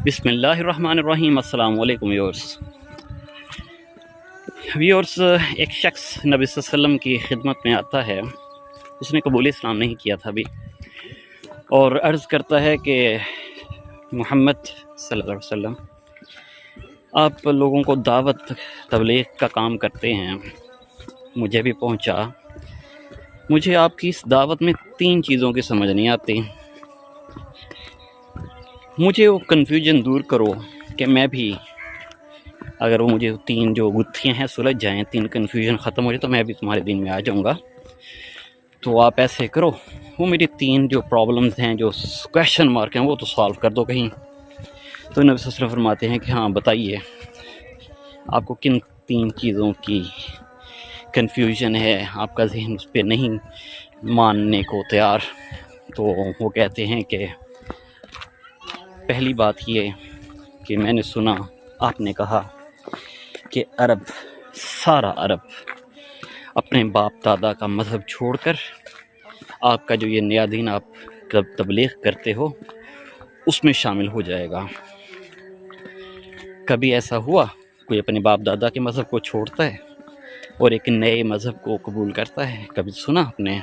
بسم اللہ الرحمن الرحیم۔ السلام علیکم ویورس، ایک شخص نبی صلی اللہ علیہ وسلم کی خدمت میں آتا ہے۔ اس نے قبول اسلام نہیں کیا تھا ابھی، اور عرض کرتا ہے کہ محمد صلی اللہ علیہ وسلم، آپ لوگوں کو دعوت تبلیغ کا کام کرتے ہیں، مجھے بھی پہنچا۔ مجھے آپ کی اس دعوت میں 3 چیزوں کی سمجھ نہیں آتی۔ مجھے وہ کنفیوژن دور کرو کہ میں بھی، اگر وہ مجھے 3 جو گتھیاں ہیں سلجھ جائیں، 3 کنفیوژن ختم ہو جائے، تو میں بھی تمہارے دین میں آ جاؤں گا۔ تو آپ ایسے کرو، وہ میری 3 جو پرابلمز ہیں، جو کویشچن مارک ہیں، وہ تو سالو کر دو کہیں۔ تو نبی صلی اللہ علیہ وسلم فرماتے ہیں کہ ہاں بتائیے، آپ کو کن 3 چیزوں کی کنفیوژن ہے، آپ کا ذہن اس پہ نہیں ماننے کو تیار۔ تو وہ کہتے ہیں کہ پہلی بات یہ کہ میں نے سنا آپ نے کہا کہ سارا عرب اپنے باپ دادا کا مذہب چھوڑ کر آپ کا جو یہ نیا دین آپ تبلیغ کرتے ہو اس میں شامل ہو جائے گا۔ کبھی ایسا ہوا کوئی اپنے باپ دادا کے مذہب کو چھوڑتا ہے اور ایک نئے مذہب کو قبول کرتا ہے؟ کبھی سنا آپ نے؟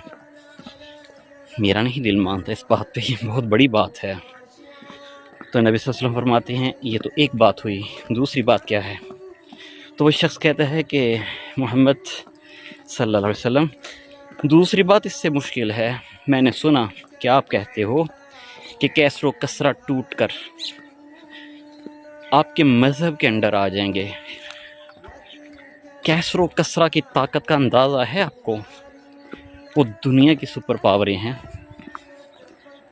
میرا نہیں دل مانتا اس بات پہ، یہ بہت بڑی بات ہے۔ تو نبی صلی اللہ علیہ وسلم فرماتے ہیں یہ تو ایک بات ہوئی، دوسری بات کیا ہے؟ تو وہ شخص کہتا ہے کہ محمد صلی اللہ علیہ وسلم، دوسری بات اس سے مشکل ہے۔ میں نے سنا کہ آپ کہتے ہو کہ کیسر و کسرہ ٹوٹ کر آپ کے مذہب کے انڈر آ جائیں گے۔ کیسر و کسرہ کی طاقت کا اندازہ ہے آپ کو؟ وہ دنیا کی سپر پاوریں ہیں۔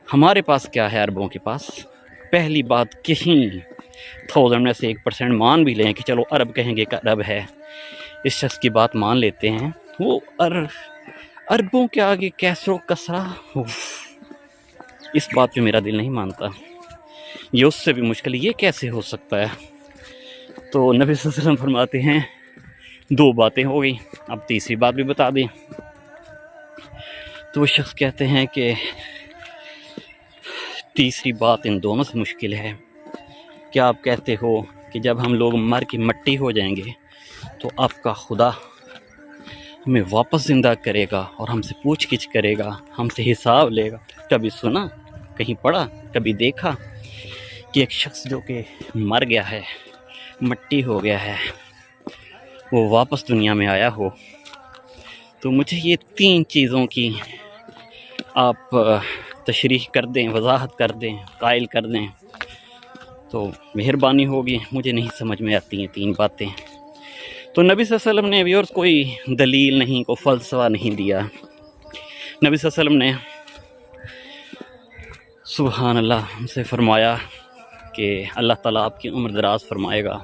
ہمارے پاس کیا ہے عربوں کے پاس؟ پہلی بات، کہیں 1000 میں سے 1% مان بھی لیں کہ چلو عرب کہیں گے کہ عرب ہے، اس شخص کی بات مان لیتے ہیں، وہ عربوں کے آگے کیسر و کسرہ، اس بات پہ میرا دل نہیں مانتا۔ یہ اس سے بھی مشکل، یہ کیسے ہو سکتا ہے؟ تو نبی صلی اللہ علیہ وسلم فرماتے ہیں 2 باتیں ہو گئی، اب تیسری بات بھی بتا دیں۔ تو وہ شخص کہتے ہیں کہ تیسری بات ان دونوں سے مشکل ہے۔ کیا آپ کہتے ہو کہ جب ہم لوگ مر کے مٹی ہو جائیں گے تو آپ کا خدا ہمیں واپس زندہ کرے گا اور ہم سے پوچھ گچھ کرے گا، ہم سے حساب لے گا؟ کبھی سنا، کہیں پڑھا، کبھی دیکھا کہ ایک شخص جو کہ مر گیا ہے، مٹی ہو گیا ہے، وہ واپس دنیا میں آیا ہو؟ تو مجھے یہ 3 چیزوں کی آپ تشریح کر دیں، وضاحت کر دیں، قائل کر دیں تو مہربانی ہوگی۔ مجھے نہیں سمجھ میں آتی ہیں 3 باتیں۔ تو نبی صلی اللہ علیہ وسلم نے ویورز کوئی دلیل نہیں، کوئی فلسفہ نہیں دیا۔ نبی صلی اللہ علیہ وسلم نے سبحان اللہ ہم سے فرمایا کہ اللہ تعالیٰ آپ کی عمر دراز فرمائے گا،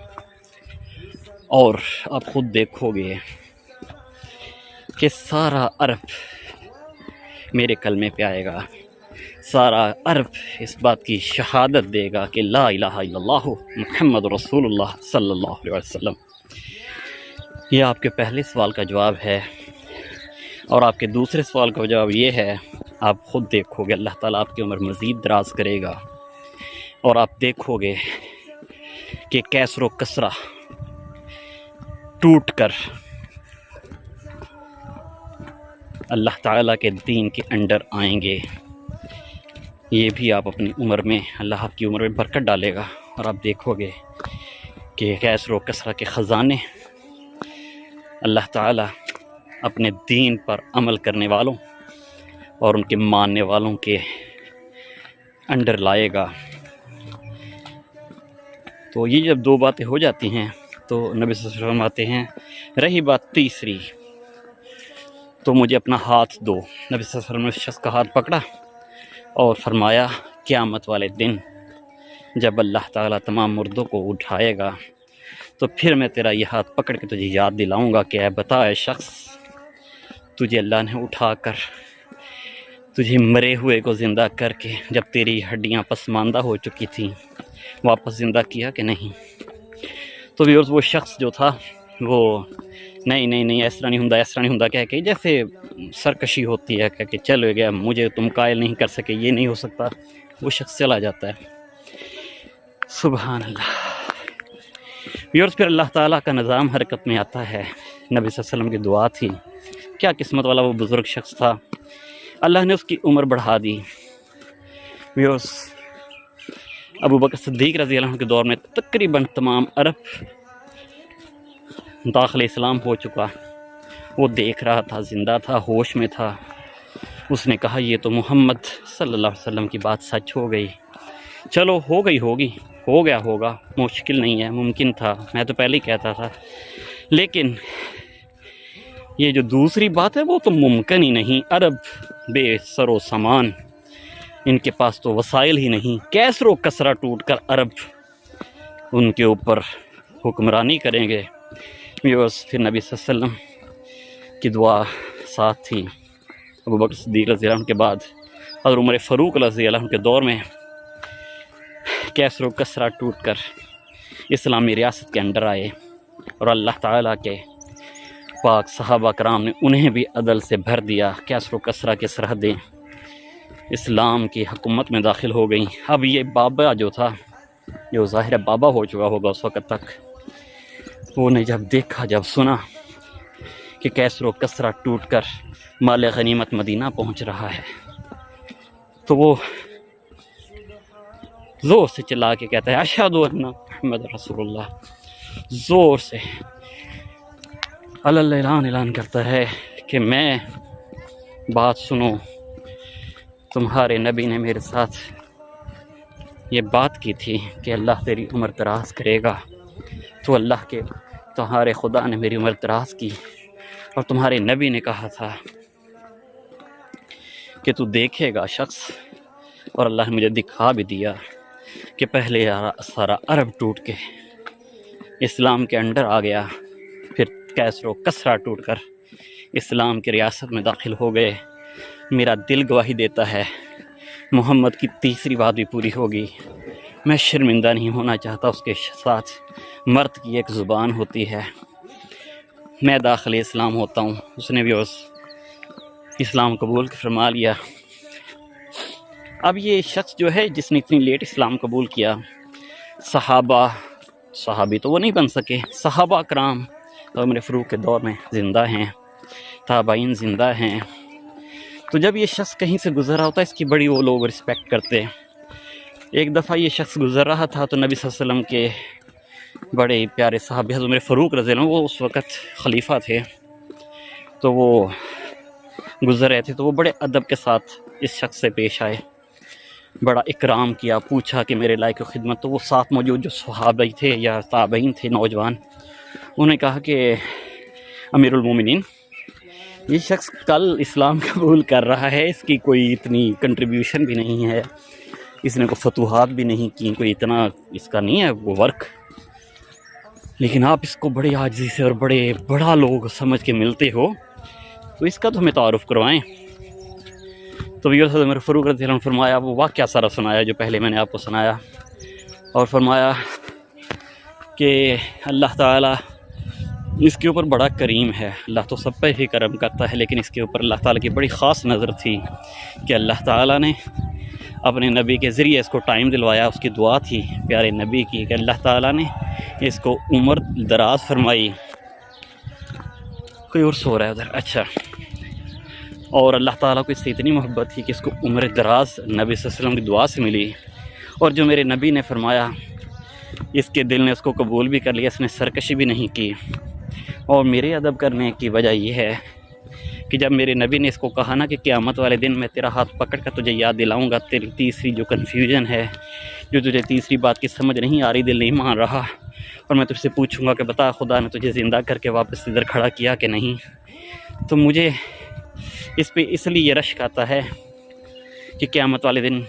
اور آپ خود دیکھو گے کہ سارا عرب میرے کلمے پہ آئے گا، سارا عرب اس بات کی شہادت دے گا کہ لا الہ الا اللہ محمد رسول اللہ صلی اللہ علیہ وسلم۔ یہ آپ کے پہلے سوال کا جواب ہے، اور آپ کے دوسرے سوال کا جواب یہ ہے، آپ خود دیکھو گے اللہ تعالیٰ آپ کی عمر مزید دراز کرے گا، اور آپ دیکھو گے کہ کیسر و کسرہ ٹوٹ کر اللہ تعالیٰ کے دین کے انڈر آئیں گے۔ یہ بھی آپ اپنی عمر میں، اللہ آپ کی عمر میں برکت ڈالے گا، اور آپ دیکھو گے کہ کیسر و کسرہ کے خزانے اللہ تعالیٰ اپنے دین پر عمل کرنے والوں اور ان کے ماننے والوں کے انڈر لائے گا۔ تو یہ جب 2 باتیں ہو جاتی ہیں تو نبی صلی اللہ علیہ وسلم آتے ہیں، رہی بات تیسری تو مجھے اپنا ہاتھ دو۔ نبی صلی اللہ علیہ وسلم نے اس شخص کا ہاتھ پکڑا اور فرمایا قیامت والے دن جب اللہ تعالیٰ تمام مردوں کو اٹھائے گا تو پھر میں تیرا یہ ہاتھ پکڑ کے تجھے یاد دلاؤں گا کہ اے بتا اے شخص، تجھے اللہ نے اٹھا کر تجھے مرے ہوئے کو زندہ کر کے جب تیری ہڈیاں پسماندہ ہو چکی تھیں واپس زندہ کیا کہ نہیں؟ تو ویورز وہ شخص جو تھا وہ نہیں اس طرح نہیں ہوندا کہہ کے، جیسے سرکشی ہوتی ہے، کہہ کہ چلو گیا، مجھے تم قائل نہیں کر سکے، یہ نہیں ہو سکتا، وہ شخص چلا جاتا ہے۔ سبحان اللہ. ویورز پھر اللہ تعالیٰ کا نظام حرکت میں آتا ہے. نبی صلی اللہ علیہ وسلم کی دعا تھی. کیا قسمت والا وہ بزرگ شخص تھا, اللہ نے اس کی عمر بڑھا دی. ویورز ابو بکر صدیق رضی اللہ عنہ کے دور میں تقریباً تمام عرب داخل اسلام ہو چکا. وہ دیکھ رہا تھا, زندہ تھا, ہوش میں تھا. اس نے کہا یہ تو محمد صلی اللہ علیہ وسلم کی بات سچ ہو گئی. چلو ہو گئی ہوگی, ہو گیا ہوگا, مشکل نہیں ہے, ممکن تھا, میں تو پہلے ہی کہتا تھا. لیکن یہ جو دوسری بات ہے وہ تو ممکن ہی نہیں. عرب بے سر و سامان, ان کے پاس تو وسائل ہی نہیں. کیسر و کسرہ ٹوٹ کر عرب ان کے اوپر حکمرانی کریں گے. ویورز پھر نبی صلی اللہ علیہ وسلم کی دعا ساتھ تھی. ابو بکر صدیق رضی اللہ عنہ کے بعد حضرت عمر فاروق رضی اللہ عنہ کے دور میں کیسر و کسرہ ٹوٹ کر اسلامی ریاست کے انڈر آئے, اور اللہ تعالیٰ کے پاک صحابہ کرام نے انہیں بھی عدل سے بھر دیا. کیسر و کسرہ کے سرحدیں اسلام کی حکومت میں داخل ہو گئیں. اب یہ بابا جو تھا, جو ظاہر بابا ہو چکا ہوگا اس وقت تک, وہ نے جب دیکھا, جب سنا کہ کیسر و کسرہ ٹوٹ کر مال غنیمت مدینہ پہنچ رہا ہے, تو وہ زور سے چلا کے کہتا ہے اشہد ان محمد رسول اللہ. زور سے اعلان کرتا ہے کہ میں بات سنو, تمہارے نبی نے میرے ساتھ یہ بات کی تھی کہ اللہ تیری عمر دراز کرے گا. تو اللہ کے تمہارے خدا نے میری عمر دراز کی, اور تمہارے نبی نے کہا تھا کہ تو دیکھے گا شخص, اور اللہ نے مجھے دکھا بھی دیا کہ پہلے سارا عرب ٹوٹ کے اسلام کے انڈر آ گیا, پھر کیسر و کسرہ ٹوٹ کر اسلام کی ریاست میں داخل ہو گئے. میرا دل گواہی دیتا ہے محمد کی تیسری بات بھی پوری ہوگی. میں شرمندہ نہیں ہونا چاہتا, اس کے ساتھ مرد کی ایک زبان ہوتی ہے. میں داخل اسلام ہوتا ہوں. اس نے بھی اسلام قبول فرما لیا. اب یہ شخص جو ہے جس نے اتنی لیٹ اسلام قبول کیا, صحابی تو وہ نہیں بن سکے, صحابہ کرام تو عمر فاروق کے دور میں زندہ ہیں, تابعین زندہ ہیں. تو جب یہ شخص کہیں سے گزر رہا ہوتا ہے, اس کی بڑی وہ لوگ رسپیکٹ کرتے. ایک دفعہ یہ شخص گزر رہا تھا تو نبی صلی اللہ علیہ وسلم کے بڑے پیارے صحابی حضرت عمر فاروق رضی اللہ عنہ, وہ اس وقت خلیفہ تھے, تو وہ گزر رہے تھے. تو وہ بڑے ادب کے ساتھ اس شخص سے پیش آئے, بڑا اکرام کیا, پوچھا کہ میرے لائق خدمت. تو وہ ساتھ موجود جو صحابی تھے یا تابعین تھے نوجوان, انہوں نے کہا کہ امیر المومنین, یہ شخص کل اسلام قبول کر رہا ہے, اس کی کوئی اتنی کنٹریبیوشن بھی نہیں ہے, اس نے کوئی فتوحات بھی نہیں کی, کوئی اتنا اس کا نہیں ہے وہ ورک, لیکن آپ اس کو بڑے عاجزی سے اور بڑا لوگ سمجھ کے ملتے ہو, تو اس کا تو ہمیں تعارف کروائیں. تو یہ حضرت عمر فاروق رضی اللہ عنہ فرمایا, وہ واقعہ سارا سنایا جو پہلے میں نے آپ کو سنایا, اور فرمایا کہ اللہ تعالیٰ اس کے اوپر بڑا کریم ہے. اللہ تو سب پہ ہی کرم کرتا ہے, لیکن اس کے اوپر اللہ تعالیٰ کی بڑی خاص نظر تھی کہ اللہ تعالیٰ نے اپنے نبی کے ذریعے اس کو ٹائم دلوایا. اس کی دعا تھی پیارے نبی کی کہ اللہ تعالیٰ نے اس کو عمر دراز فرمائی. کوئی اور سو رہا ہے ادھر, اچھا. اور اللہ تعالیٰ کو اس سے اتنی محبت تھی کہ اس کو عمر دراز نبی صلی اللہ علیہ وسلم کی دعا سے ملی. اور جو میرے نبی نے فرمایا, اس کے دل نے اس کو قبول بھی کر لیا, اس نے سرکشی بھی نہیں کی. اور میرے ادب کرنے کی وجہ یہ ہے کہ جب میرے نبی نے اس کو کہا نا کہ قیامت والے دن میں تیرا ہاتھ پکڑ کر تجھے یاد دلاؤں گا, تیری تیسری جو کنفیوژن ہے, جو تجھے تیسری بات کی سمجھ نہیں آ رہی, دل نہیں مان رہا, اور میں تجھ سے پوچھوں گا کہ بتا خدا نے تجھے زندہ کر کے واپس ادھر کھڑا کیا کہ نہیں, تو مجھے اس پہ اس لیے یہ رشک آتا ہے کہ قیامت والے دن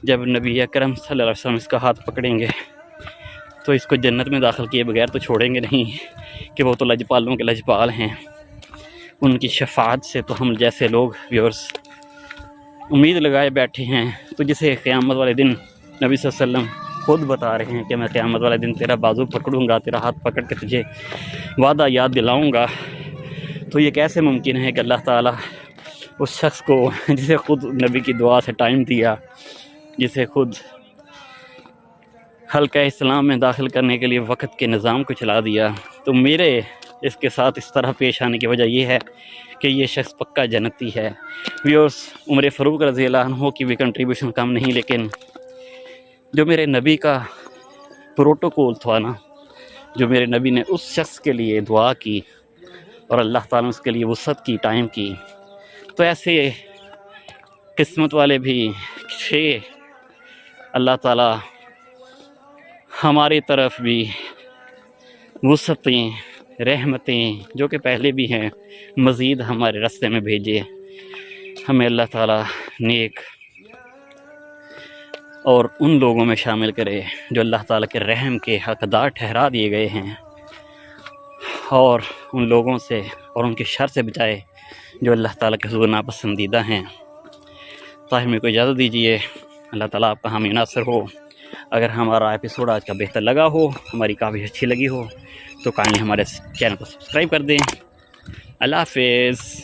جب نبی اکرم صلی اللہ علیہ وسلم اس کا ہاتھ پکڑیں گے تو اس کو جنت میں داخل کیے بغیر تو چھوڑیں گے نہیں, کہ وہ تو لجپالوں کے لجپال ہیں. ان کی شفاعت سے تو ہم جیسے لوگ ویورز امید لگائے بیٹھے ہیں. تو جسے قیامت والے دن نبی صلی اللہ علیہ وسلم خود بتا رہے ہیں کہ میں قیامت والے دن تیرا بازو پکڑوں گا, تیرا ہاتھ پکڑ کے تجھے وعدہ یاد دلاؤں گا, تو یہ کیسے ممکن ہے کہ اللہ تعالیٰ اس شخص کو جسے خود نبی کی دعا سے ٹائم دیا, جسے خود حلقہ اسلام میں داخل کرنے کے لیے وقت کے نظام کو چلا دیا، تو میرے اس کے ساتھ اس طرح پیش آنے کی وجہ یہ ہے کہ یہ شخص پکا جنتی ہے۔ ویورز، عمر فاروق رضی اللہ عنہ کی بھی کنٹریبیوشن کم نہیں، لیکن جو میرے نبی کا پروٹوکول تھا نا، جو میرے نبی نے اس شخص کے لیے دعا کی اور اللہ تعالیٰ نے اس کے لیے وسعت کی، ٹائم کی، تو ایسے قسمت والے بھی اللہ تعالیٰ ہماری طرف بھی وسعتیں، رحمتیں جو کہ پہلے بھی ہیں، مزید ہمارے راستے میں بھیجے۔ ہمیں اللہ تعالیٰ نیک اور ان لوگوں میں شامل کرے جو اللہ تعالیٰ کے رحم کے حقدار ٹھہرا دیے گئے ہیں، اور ان لوگوں سے اور ان کے شر سے بچائے جو اللہ تعالیٰ کے حضور ناپسندیدہ ہیں۔ طاہر میرے کو اجازت دیجیے، اللہ تعالیٰ آپ کا حامی ناصر ہو۔ اگر ہمارا ایپیسوڈ آج کا بہتر لگا ہو، ہماری کافی اچھی لگی ہو، تو کائنڈلی ہمارے چینل کو سبسکرائب کر دیں۔ اللہ حافظ۔